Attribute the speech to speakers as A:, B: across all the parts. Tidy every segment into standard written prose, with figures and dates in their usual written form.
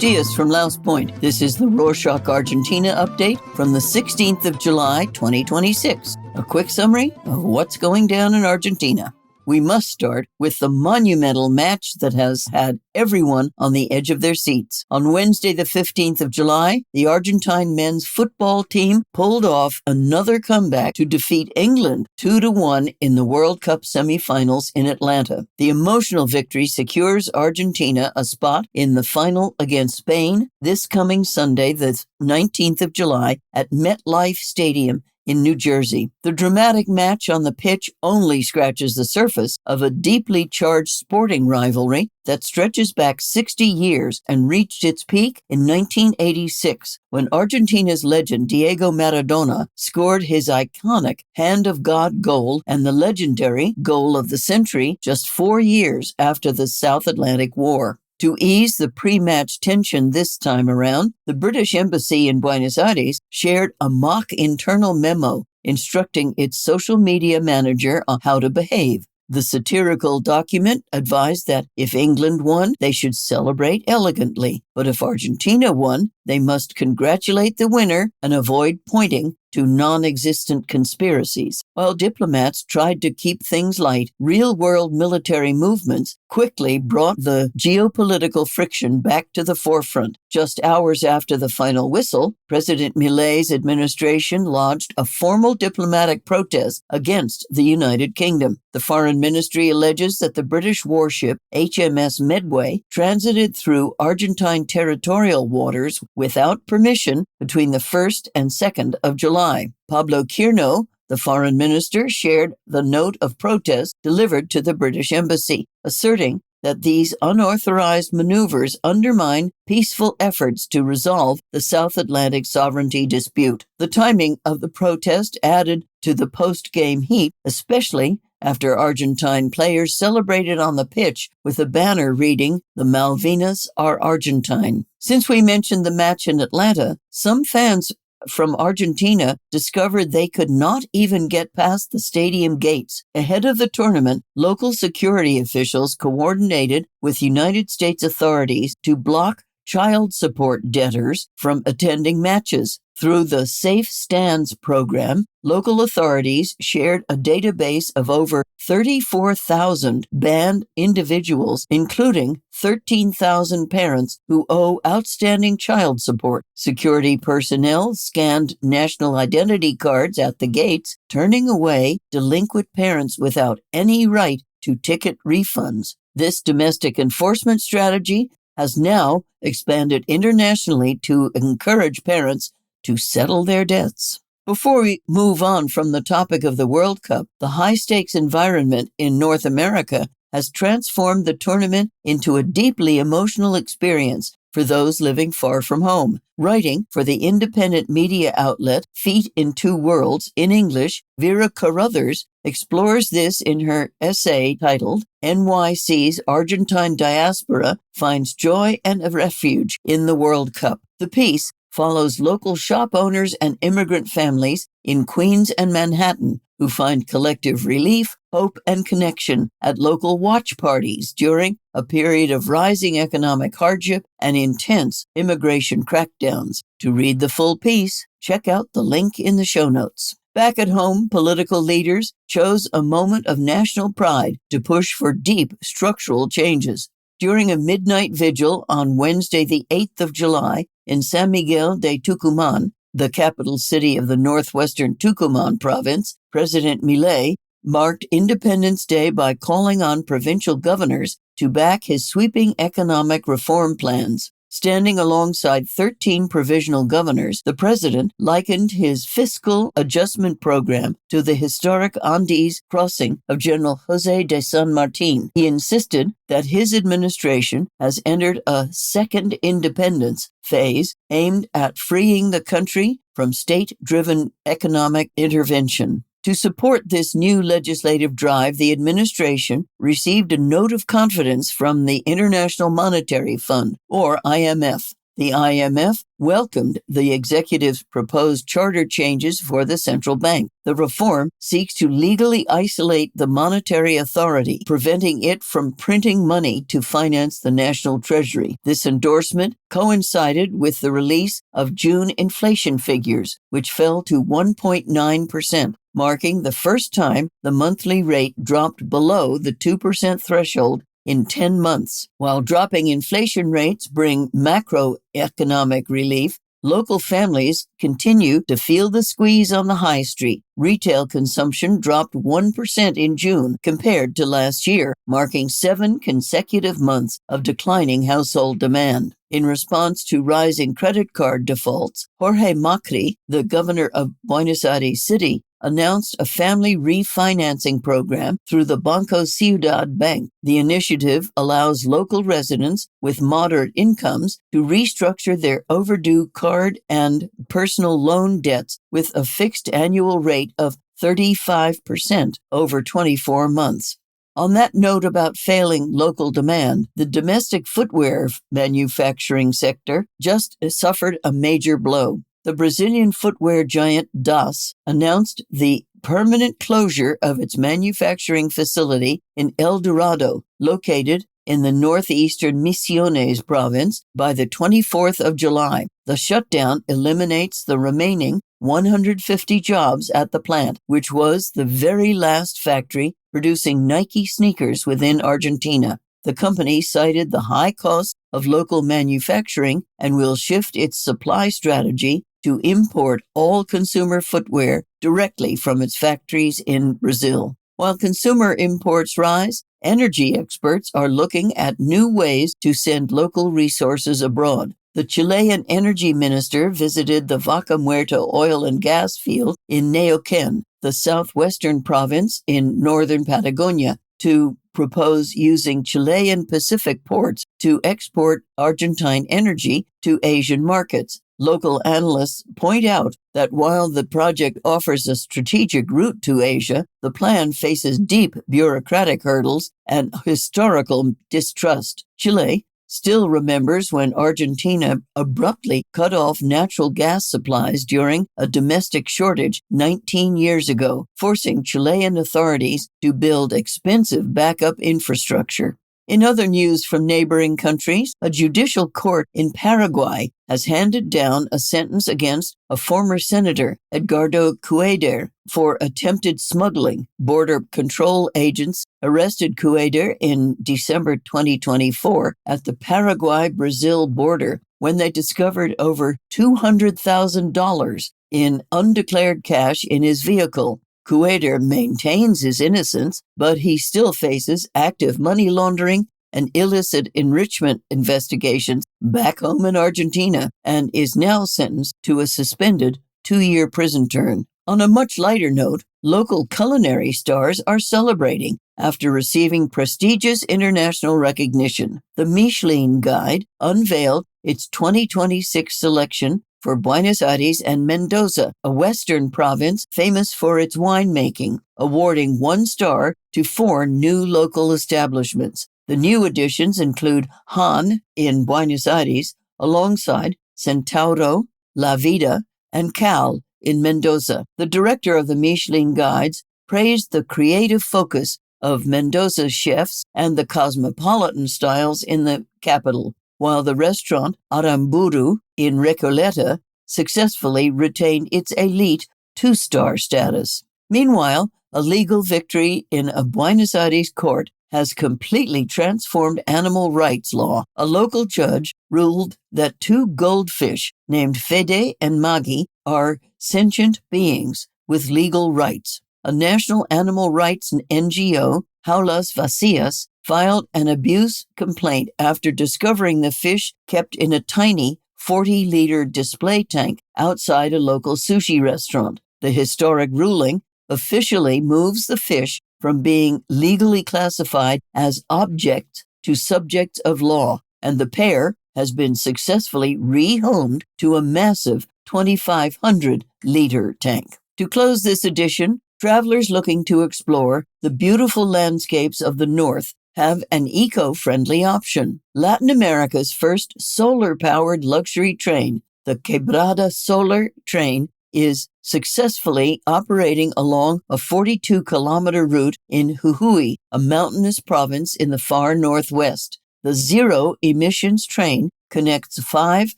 A: dias from Laos Point. This is the Rorschach Argentina update from the 16th of July, 2026. A quick summary of what's going down in Argentina. We must start with the monumental match that has had everyone on the edge of their seats. On Wednesday, the 15th of July, the Argentine men's football team pulled off another comeback to defeat England 2-1 in the World Cup semifinals in Atlanta. The emotional victory secures Argentina a spot in the final against Spain this coming Sunday, the 19th of July, at MetLife Stadium in New Jersey. The dramatic match on the pitch only scratches the surface of a deeply charged sporting rivalry that stretches back 60 years and reached its peak in 1986 when Argentina's legend Diego Maradona scored his iconic Hand of God goal and the legendary goal of the century just 4 years after the South Atlantic War. To ease the pre-match tension this time around, the British Embassy in Buenos Aires shared a mock internal memo instructing its social media manager on how to behave. The satirical document advised that if England won, they should celebrate elegantly, but if Argentina won, they must congratulate the winner and avoid pointing to non-existent conspiracies. While diplomats tried to keep things light, real-world military movements quickly brought the geopolitical friction back to the forefront. Just hours after the final whistle, President Milei's administration lodged a formal diplomatic protest against the United Kingdom. The Foreign Ministry alleges that the British warship HMS Medway transited through Argentine territorial waters without permission between the 1st and 2nd of July. Pablo Quirno, the foreign minister, shared the note of protest delivered to the British embassy, asserting that these unauthorized maneuvers undermine peaceful efforts to resolve the South Atlantic sovereignty dispute. The timing of the protest added to the post-game heat, especially after Argentine players celebrated on the pitch with a banner reading, "The Malvinas are Argentine." Since we mentioned the match in Atlanta, some fans from Argentina discovered they could not even get past the stadium gates. Ahead of the tournament, local security officials coordinated with United States authorities to block child support debtors from attending matches. Through the Safe Stands program, local authorities shared a database of over 34,000 banned individuals, including 13,000 parents who owe outstanding child support. Security personnel scanned national identity cards at the gates, turning away delinquent parents without any right to ticket refunds. This domestic enforcement strategy has now expanded internationally to encourage parents to settle their debts. Before we move on from the topic of the World Cup, the high-stakes environment in North America has transformed the tournament into a deeply emotional experience for those living far from home. Writing for the independent media outlet Feet in Two Worlds in English, Vera Carothers explores this in her essay titled NYC's Argentine Diaspora Finds Joy and a Refuge in the World Cup. The piece follows local shop owners and immigrant families in Queens and Manhattan who find collective relief, hope, and connection at local watch parties during a period of rising economic hardship and intense immigration crackdowns. To read the full piece, check out the link in the show notes. Back at home, political leaders chose a moment of national pride to push for deep structural changes. During a midnight vigil on Wednesday, the 8th of July, in San Miguel de Tucumán, the capital city of the northwestern Tucumán province, President Milei marked Independence Day by calling on provincial governors to back his sweeping economic reform plans. Standing alongside 13 provisional governors, the president likened his fiscal adjustment program to the historic Andes crossing of General José de San Martín. He insisted that his administration has entered a second independence phase aimed at freeing the country from state-driven economic intervention. To support this new legislative drive, the administration received a note of confidence from the International Monetary Fund, or IMF. The IMF welcomed the executive's proposed charter changes for the central bank. The reform seeks to legally isolate the monetary authority, preventing it from printing money to finance the national treasury. This endorsement coincided with the release of June inflation figures, which fell to 1.9%, marking the first time the monthly rate dropped below the 2% threshold in 10 months. While dropping inflation rates bring macroeconomic relief, local families continue to feel the squeeze on the high street. Retail consumption dropped 1% in June compared to last year, marking 7 consecutive months of declining household demand. In response to rising credit card defaults, Jorge Macri, the governor of Buenos Aires City, announced a family refinancing program through the Banco Ciudad Bank. The initiative allows local residents with moderate incomes to restructure their overdue card and personal loan debts with a fixed annual rate of 35% over 24 months. On that note about failing local demand, the domestic footwear manufacturing sector just suffered a major blow. The Brazilian footwear giant Das announced the permanent closure of its manufacturing facility in El Dorado, located in the northeastern Misiones province, by the 24th of July. The shutdown eliminates the remaining 150 jobs at the plant, which was the very last factory producing Nike sneakers within Argentina. The company cited the high cost of local manufacturing and will shift its supply strategy to import all consumer footwear directly from its factories in Brazil. While consumer imports rise, energy experts are looking at new ways to send local resources abroad. The Chilean energy minister visited the Vaca Muerta oil and gas field in Neuquén, the southwestern province in northern Patagonia, to propose using Chilean Pacific ports to export Argentine energy to Asian markets. Local analysts point out that while the project offers a strategic route to Asia, the plan faces deep bureaucratic hurdles and historical distrust. Chile still remembers when Argentina abruptly cut off natural gas supplies during a domestic shortage 19 years ago, forcing Chilean authorities to build expensive backup infrastructure. In other news from neighboring countries, a judicial court in Paraguay has handed down a sentence against a former senator, Edgardo Cuellar, for attempted smuggling. Border control agents arrested Cuellar in December 2024 at the Paraguay-Brazil border when they discovered over $200,000 in undeclared cash in his vehicle. Cuellar maintains his innocence, but he still faces active money laundering and illicit enrichment investigations back home in Argentina and is now sentenced to a suspended 2-year prison term. On a much lighter note, local culinary stars are celebrating after receiving prestigious international recognition. The Michelin Guide unveiled its 2026 selection for Buenos Aires and Mendoza, a western province famous for its winemaking, awarding 1 star to 4 new local establishments. The new additions include Han in Buenos Aires, alongside Centauro, La Vida, and Cal in Mendoza. The director of the Michelin Guides praised the creative focus of Mendoza's chefs and the cosmopolitan styles in the capital, while the restaurant Aramburu in Recoleta successfully retained its elite 2-star status. Meanwhile, a legal victory in a Buenos Aires court has completely transformed animal rights law. A local judge ruled that 2 goldfish named Fede and Magi are sentient beings with legal rights. A national animal rights NGO, Jaulas Vacías, filed an abuse complaint after discovering the fish kept in a tiny 40-liter display tank outside a local sushi restaurant. The historic ruling officially moves the fish from being legally classified as objects to subjects of law, and the pair has been successfully rehomed to a massive 2,500-liter tank. To close this edition, travelers looking to explore the beautiful landscapes of the north have an eco-friendly option. Latin America's first solar-powered luxury train, the Quebrada Solar Train, is successfully operating along a 42-kilometer route in Jujuy, a mountainous province in the far northwest. The zero-emissions train connects 5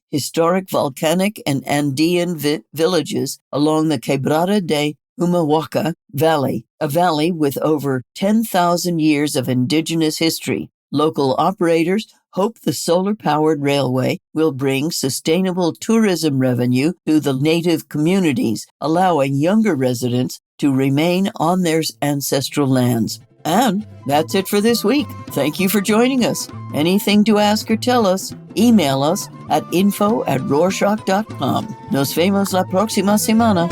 A: historic volcanic and Andean villages along the Quebrada de Humahuaca Valley, a valley with over 10,000 years of indigenous history. Local operators hope the solar-powered railway will bring sustainable tourism revenue to the native communities, allowing younger residents to remain on their ancestral lands. And that's it for this week. Thank you for joining us. Anything to ask or tell us, email us at info@rorschach.com. Nos vemos la próxima semana.